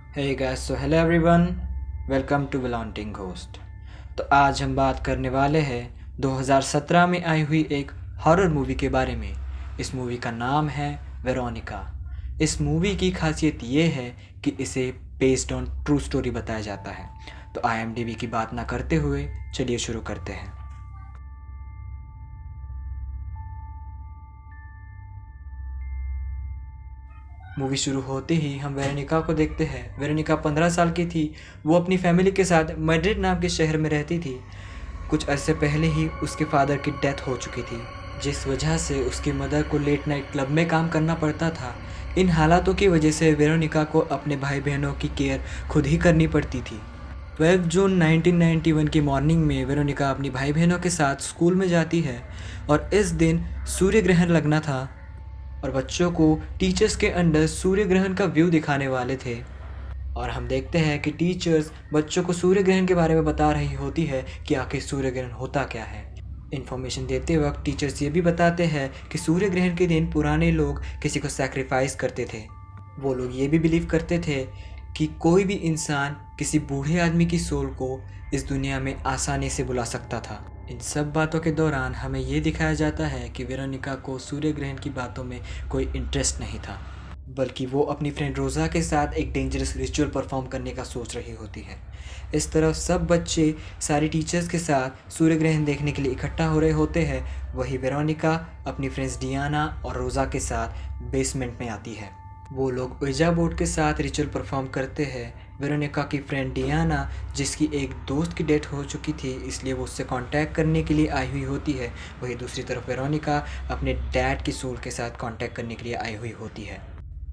Hey guys, so hello everyone, welcome to Valanting Ghost। तो आज हम बात करने वाले हैं 2017 में आई हुई एक हॉरर मूवी के बारे में। इस मूवी का नाम है वेरोनिका। इस मूवी की खासियत ये है कि इसे बेस्ड ऑन ट्रू स्टोरी बताया जाता है। तो IMDb की बात ना करते हुए चलिए शुरू करते हैं। मूवी शुरू होते ही हम वेरोनिका को देखते हैं। वेरोनिका 15 साल की थी। वो अपनी फैमिली के साथ मैड्रिड नाम के शहर में रहती थी। कुछ अरसे पहले ही उसके फादर की डेथ हो चुकी थी, जिस वजह से उसकी मदर को लेट नाइट क्लब में काम करना पड़ता था। इन हालातों की वजह से वेरोनिका को अपने भाई बहनों की केयर खुद ही करनी पड़ती थी। 12 जून 1991 की मॉर्निंग में वेरोनिका अपनी भाई बहनों के साथ स्कूल में जाती है और इस दिन सूर्य ग्रहण लगना था और बच्चों को टीचर्स के अंडर सूर्य ग्रहण का व्यू दिखाने वाले थे। और हम देखते हैं कि टीचर्स बच्चों को सूर्य ग्रहण के बारे में बता रही होती है कि आखिर सूर्य ग्रहण होता क्या है। इन्फॉर्मेशन देते वक्त टीचर्स ये भी बताते हैं कि सूर्य ग्रहण के दिन पुराने लोग किसी को सैक्रिफाइस करते थे। वो लोग ये भी बिलीव करते थे कि कोई भी इंसान किसी बूढ़े आदमी की सोल को इस दुनिया में आसानी से बुला सकता था। इन सब बातों के दौरान हमें ये दिखाया जाता है कि वेरोनिका को सूर्य ग्रहण की बातों में कोई इंटरेस्ट नहीं था, बल्कि वो अपनी फ्रेंड रोज़ा के साथ एक डेंजरस रिचुअल परफॉर्म करने का सोच रही होती है। इस तरफ सब बच्चे सारे टीचर्स के साथ सूर्य ग्रहण देखने के लिए इकट्ठा हो रहे होते हैं। वही वेरोनिका अपनी फ्रेंड्स डियाना और रोज़ा के साथ बेसमेंट में आती है। वो लोग ओइजा बोर्ड के साथ रिचुअल परफॉर्म करते हैं। वेरोनिका की फ्रेंड डियाना, जिसकी एक दोस्त की डेथ हो चुकी थी, इसलिए वो उससे कांटेक्ट करने के लिए आई हुई होती है। वही दूसरी तरफ वेरोनिका अपने डैड की सोल के साथ कांटेक्ट करने के लिए आई हुई होती है।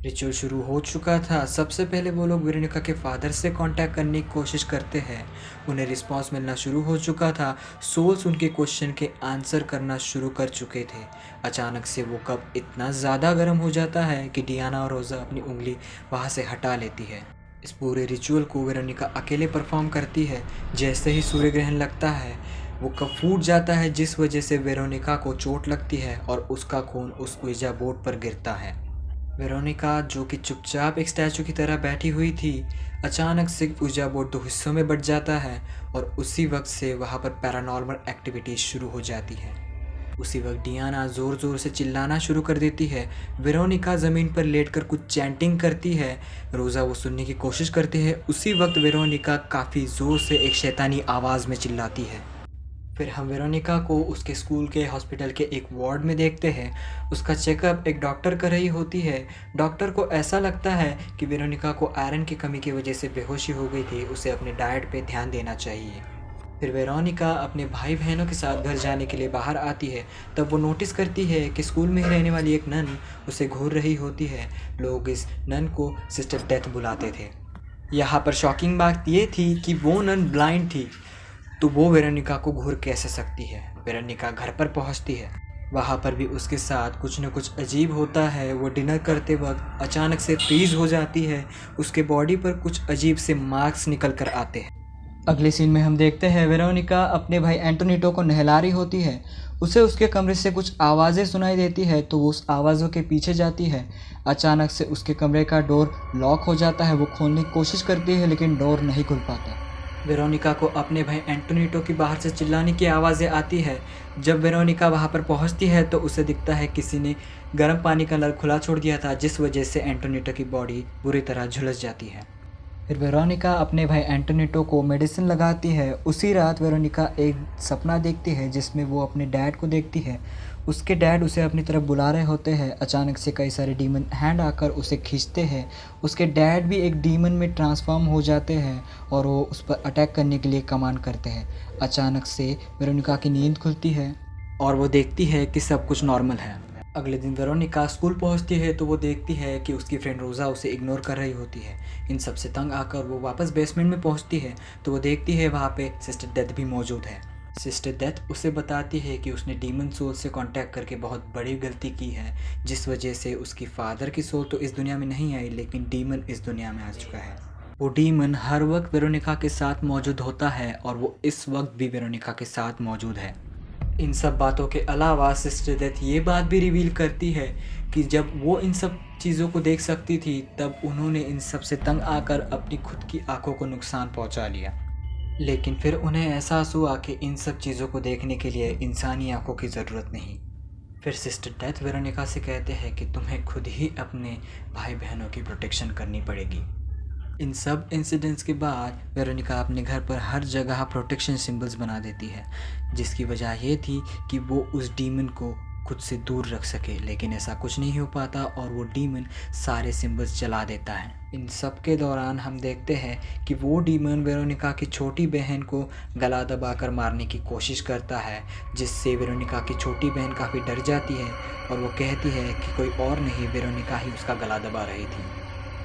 रिचुअल शुरू हो चुका था। सबसे पहले वो लोग वेरोनिका के फादर से कांटेक्ट करने की कोशिश करते हैं। उन्हें रिस्पांस मिलना शुरू हो चुका था। सोल्स उनके क्वेश्चन के आंसर करना शुरू कर चुके थे। अचानक से वो कप इतना ज़्यादा गर्म हो जाता है कि डियाना और रोज़ा अपनी उंगली वहाँ से हटा लेती है। इस पूरे रिचुअल को वेरोनिका अकेले परफॉर्म करती है। जैसे ही सूर्य ग्रहण लगता है वो कप फूट जाता है, जिस वजह से वेरोनिका को चोट लगती है और उसका खून उस ओइजा बोर्ड पर गिरता है। वेरोनिका, जो कि चुपचाप एक स्टैचू की तरह बैठी हुई थी, अचानक से ओइजा बोर्ड दो हिस्सों में बट जाता है और उसी वक्त से वहाँ पर पैरानॉर्मल एक्टिविटीज़ शुरू हो जाती है। उसी वक्त डियाना ज़ोर ज़ोर से चिल्लाना शुरू कर देती है। वेरोनिका ज़मीन पर लेटकर कुछ चैंटिंग करती है। रोज़ा वो सुनने की कोशिश करती है। उसी वक्त वेरोनिका काफ़ी ज़ोर से एक शैतानी आवाज़ में चिल्लाती है। फिर हम वेरोनिका को उसके स्कूल के हॉस्पिटल के एक वार्ड में देखते हैं। उसका चेकअप एक डॉक्टर कर रही होती है। डॉक्टर को ऐसा लगता है कि वेरोनिका को आयरन की कमी की वजह से बेहोशी हो गई थी, उसे अपने डाइट पे ध्यान देना चाहिए। फिर वेरोनिका अपने भाई बहनों के साथ घर जाने के लिए बाहर आती है। तब वो नोटिस करती है कि स्कूल में ही रहने वाली एक नन उसे घूर रही होती है। लोग इस नन को सिस्टर डेथ बुलाते थे। यहाँ पर शॉकिंग बात ये थी कि वो नन ब्लाइंड थी, तो वो वेरोनिका को घूर कैसे सकती है। वेरोनिका घर पर पहुंचती है। वहाँ पर भी उसके साथ कुछ न कुछ अजीब होता है। वो डिनर करते वक्त अचानक से फ्रीज हो जाती है। उसके बॉडी पर कुछ अजीब से मार्क्स निकल कर आते हैं। अगले सीन में हम देखते हैं वेरोनिका अपने भाई एंटोनिटो को नहला रही होती है। उसे उसके कमरे से कुछ आवाज़ें सुनाई देती है, तो वो उस आवाज़ों के पीछे जाती है। अचानक से उसके कमरे का डोर लॉक हो जाता है। वो खोलने की कोशिश करती है लेकिन डोर नहीं खुल पाता। वेरोनिका को अपने भाई एंटोनिटो की बाहर से चिल्लाने की आवाज़ें आती है। जब वेरोनिका वहाँ पर पहुँचती है तो उसे दिखता है किसी ने गर्म पानी का नल खुला छोड़ दिया था, जिस वजह से एंटोनिटो की बॉडी बुरी तरह झुलस जाती है। फिर वेरोनिका अपने भाई एंटोनिटो को मेडिसिन लगाती है। उसी रात वेरोनिका एक सपना देखती है जिसमें वो अपने डैड को देखती है। उसके डैड उसे अपनी तरफ बुला रहे होते हैं। अचानक से कई सारे डीमन हैंड आकर उसे खींचते हैं। उसके डैड भी एक डीमन में ट्रांसफॉर्म हो जाते हैं और वो उस पर अटैक करने के लिए कमांड करते हैं। अचानक से वेरोनिका की नींद खुलती है और वो देखती है कि सब कुछ नॉर्मल है। अगले दिन वेरोनिका स्कूल पहुंचती है तो वो देखती है कि उसकी फ्रेंड रोज़ा उसे इग्नोर कर रही होती है। इन सब से तंग आकर वो वापस बेसमेंट में पहुंचती है तो वो देखती है वहाँ पे सिस्टर डेथ भी मौजूद है। सिस्टर डेथ उसे बताती है कि उसने डीमन सोल से कांटेक्ट करके बहुत बड़ी गलती की है, जिस वजह से उसकी फादर की सोल तो इस दुनिया में नहीं आई, लेकिन डीमन इस दुनिया में आ चुका है। वो डीमन हर वक्त वेरोनिका के साथ मौजूद होता है और वो इस वक्त भी वेरोनिका के साथ मौजूद है। इन सब बातों के अलावा सिस्टर डेथ ये बात भी रिवील करती है कि जब वो इन सब चीज़ों को देख सकती थी तब उन्होंने इन सब से तंग आकर अपनी खुद की आंखों को नुकसान पहुंचा लिया। लेकिन फिर उन्हें एहसास हुआ कि इन सब चीज़ों को देखने के लिए इंसानी आंखों की ज़रूरत नहीं। फिर सिस्टर डेथ वेरोनिका से कहते हैं कि तुम्हें खुद ही अपने भाई बहनों की प्रोटेक्शन करनी पड़ेगी। इन सब इंसिडेंट्स के बाद वेरोनिका अपने घर पर हर जगह प्रोटेक्शन सिंबल्स बना देती है, जिसकी वजह ये थी कि वो उस डीमन को खुद से दूर रख सके। लेकिन ऐसा कुछ नहीं हो पाता और वो डीमन सारे सिंबल्स जला देता है। इन सब के दौरान हम देखते हैं कि वो डीमन वेरोनिका की छोटी बहन को गला दबाकर मारने की कोशिश करता है, जिससे वेरोनिका की छोटी बहन काफ़ी डर जाती है और वो कहती है कि कोई और नहीं, वेरोनिका ही उसका गला दबा रही थी।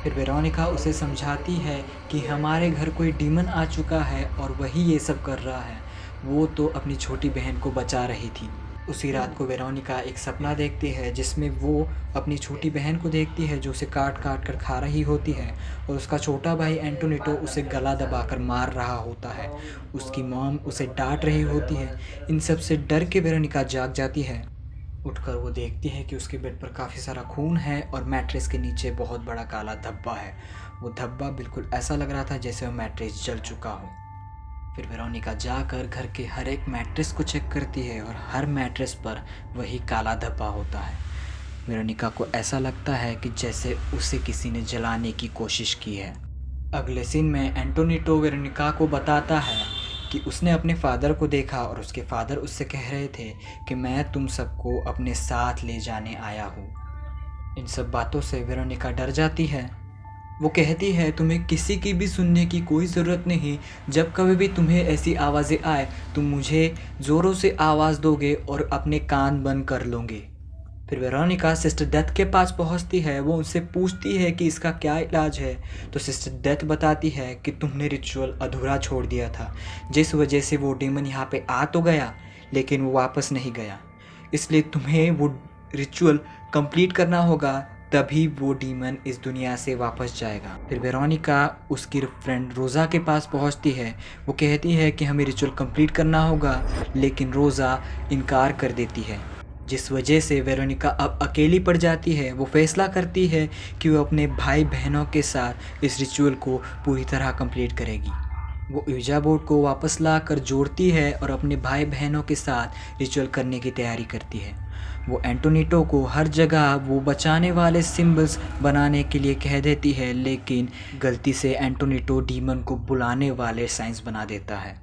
फिर वेरोनिका उसे समझाती है कि हमारे घर कोई डीमन आ चुका है और वही ये सब कर रहा है, वो तो अपनी छोटी बहन को बचा रही थी। उसी रात को वेरोनिका एक सपना देखती है जिसमें वो अपनी छोटी बहन को देखती है जो उसे काट काट कर खा रही होती है और उसका छोटा भाई एंटोनिटो उसे गला दबाकर मार रहा होता है। उसकी मॉम उसे डांट रही होती है। इन सब से डर के वेरोनिका जाग जाती है। उठकर वो देखती है कि उसके बेड पर काफ़ी सारा खून है और मैट्रेस के नीचे बहुत बड़ा काला धब्बा है। वो धब्बा बिल्कुल ऐसा लग रहा था जैसे वो मैट्रेस जल चुका हो। फिर वेरोनिका जाकर घर के हर एक मैट्रेस को चेक करती है और हर मैट्रेस पर वही काला धब्बा होता है। वेरोनिका को ऐसा लगता है कि जैसे उसे किसी ने जलाने की कोशिश की है। अगले सीन में एंटोनिटो वेरोनिका को बताता है कि उसने अपने फादर को देखा और उसके फादर उससे कह रहे थे कि मैं तुम सबको अपने साथ ले जाने आया हूँ। इन सब बातों से वेरोनिका डर जाती है। वो कहती है तुम्हें किसी की भी सुनने की कोई ज़रूरत नहीं, जब कभी भी तुम्हें ऐसी आवाज़ें आए तुम मुझे ज़ोरों से आवाज़ दोगे और अपने कान बंद कर लोगे। फिर वेरोनिका सिस्टर डेथ के पास पहुंचती है। वो उनसे पूछती है कि इसका क्या इलाज है, तो सिस्टर डेथ बताती है कि तुमने रिचुअल अधूरा छोड़ दिया था, जिस वजह से वो डीमन यहाँ पे आ तो गया लेकिन वो वापस नहीं गया, इसलिए तुम्हें वो रिचुअल कंप्लीट करना होगा, तभी वो डीमन इस दुनिया से वापस जाएगा। फिर वेरोनिका उसकी फ्रेंड रोज़ा के पास पहुंचती है। वो कहती है कि हमें रिचुअल कंप्लीट करना होगा, लेकिन रोज़ा इनकार कर देती है, जिस वजह से वेरोनिका अब अकेली पड़ जाती है। वो फैसला करती है कि वो अपने भाई बहनों के साथ इस रिचुअल को पूरी तरह कंप्लीट करेगी। वो ऊजा बोर्ड को वापस ला कर जोड़ती है और अपने भाई बहनों के साथ रिचुअल करने की तैयारी करती है। वो एंटोनिटो को हर जगह वो बचाने वाले सिंबल्स बनाने के लिए कह देती है, लेकिन गलती से एंटोनिटो डीमन को बुलाने वाले साइंस बना देता है।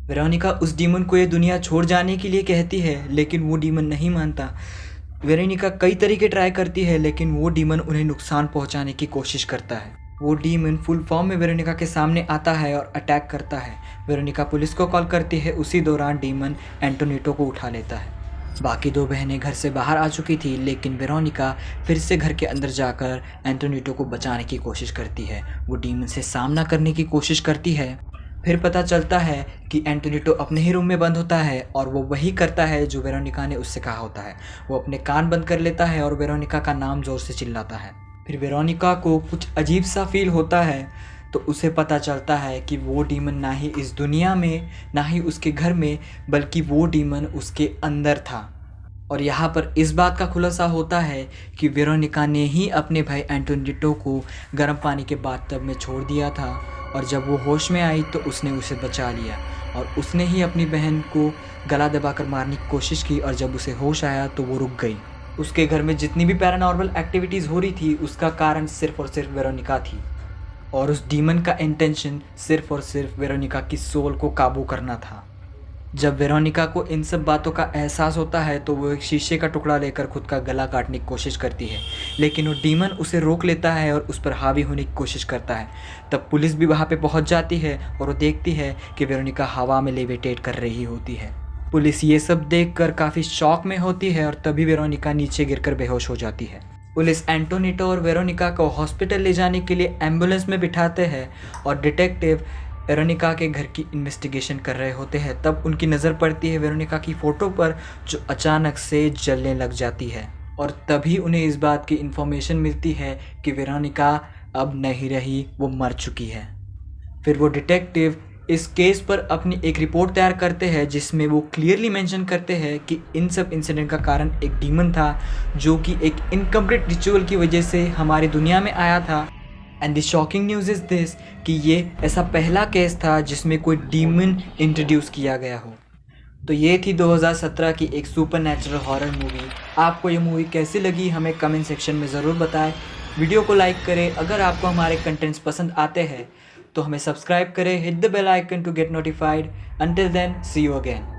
वेरोनिका उस डीमन को ये दुनिया छोड़ जाने के लिए कहती है, लेकिन वो डीमन नहीं मानता। वेरोनिका कई तरीके ट्राई करती है, लेकिन वो डीमन उन्हें नुकसान पहुंचाने की कोशिश करता है। वो डीमन फुल फॉर्म में वेरोनिका के सामने आता है और अटैक करता है। वेरोनिका पुलिस को कॉल करती है। उसी दौरान डीमन एंटोनिटो को उठा लेता है। बाकी दो बहनें घर से बाहर आ चुकी थी, लेकिन वेरोनिका फिर से घर के अंदर जाकर एंटोनिटो को बचाने की कोशिश करती है। वो डीमन से सामना करने की कोशिश करती है। फिर पता चलता है कि एंटोनिटो अपने ही रूम में बंद होता है और वो वही करता है जो वेरोनिका ने उससे कहा होता है। वो अपने कान बंद कर लेता है और वेरोनिका का नाम ज़ोर से चिल्लाता है। फिर वेरोनिका को कुछ अजीब सा फील होता है, तो उसे पता चलता है कि वो डीमन ना ही इस दुनिया में, ना ही उसके घर में, बल्कि वो डीमन उसके अंदर था। और यहाँ पर इस बात का खुलासा होता है कि वेरोनिका ने ही अपने भाई एंटोनिटो को गर्म पानी के बाथटब में छोड़ दिया था, और जब वो होश में आई तो उसने उसे बचा लिया और उसने ही अपनी बहन को गला दबाकर मारने की कोशिश की, और जब उसे होश आया तो वो रुक गई। उसके घर में जितनी भी पैरानॉर्मल एक्टिविटीज़ हो रही थी उसका कारण सिर्फ और सिर्फ वेरोनिका थी, और उस डीमन का इंटेंशन सिर्फ और सिर्फ वेरोनिका की सोल को काबू करना था। जब वेरोनिका को इन सब बातों का एहसास होता है तो वो एक शीशे का टुकड़ा लेकर खुद का गला काटने की कोशिश करती है, लेकिन वो डीमन उसे रोक लेता है और उस पर हावी होने की कोशिश करता है। तब पुलिस भी वहाँ पे पहुँच जाती है और वो देखती है कि वेरोनिका हवा में लेविटेट कर रही होती है। पुलिस ये सब देखकर काफ़ी शॉक में होती है और तभी वेरोनिका नीचे गिरकर बेहोश हो जाती है। पुलिस एंटोनिटो और वेरोनिका को हॉस्पिटल ले जाने के लिए एम्बुलेंस में बिठाते हैं और डिटेक्टिव वेरोनिका के घर की इन्वेस्टिगेशन कर रहे होते हैं। तब उनकी नज़र पड़ती है वेरोनिका की फ़ोटो पर, जो अचानक से जलने लग जाती है, और तभी उन्हें इस बात की इन्फॉर्मेशन मिलती है कि वेरोनिका अब नहीं रही, वो मर चुकी है। फिर वो डिटेक्टिव इस केस पर अपनी एक रिपोर्ट तैयार करते हैं जिसमें वो क्लियरली मेंशन करते हैं कि इन सब इंसिडेंट का कारण एक डीमन था जो कि एक इनकम्प्लीट रिचुअल की वजह से हमारी दुनिया में आया था। And the shocking news is this कि ये ऐसा पहला केस था जिसमें कोई डीमन इंट्रोड्यूस किया गया हो। तो ये थी 2017 की एक सुपर नेचुरल हॉरर मूवी। आपको ये मूवी कैसी लगी हमें कमेंट सेक्शन में ज़रूर बताएं। वीडियो को लाइक करें। अगर आपको हमारे कंटेंट्स पसंद आते हैं तो हमें सब्सक्राइब करें, hit the bell icon to get notified. Until then see you again.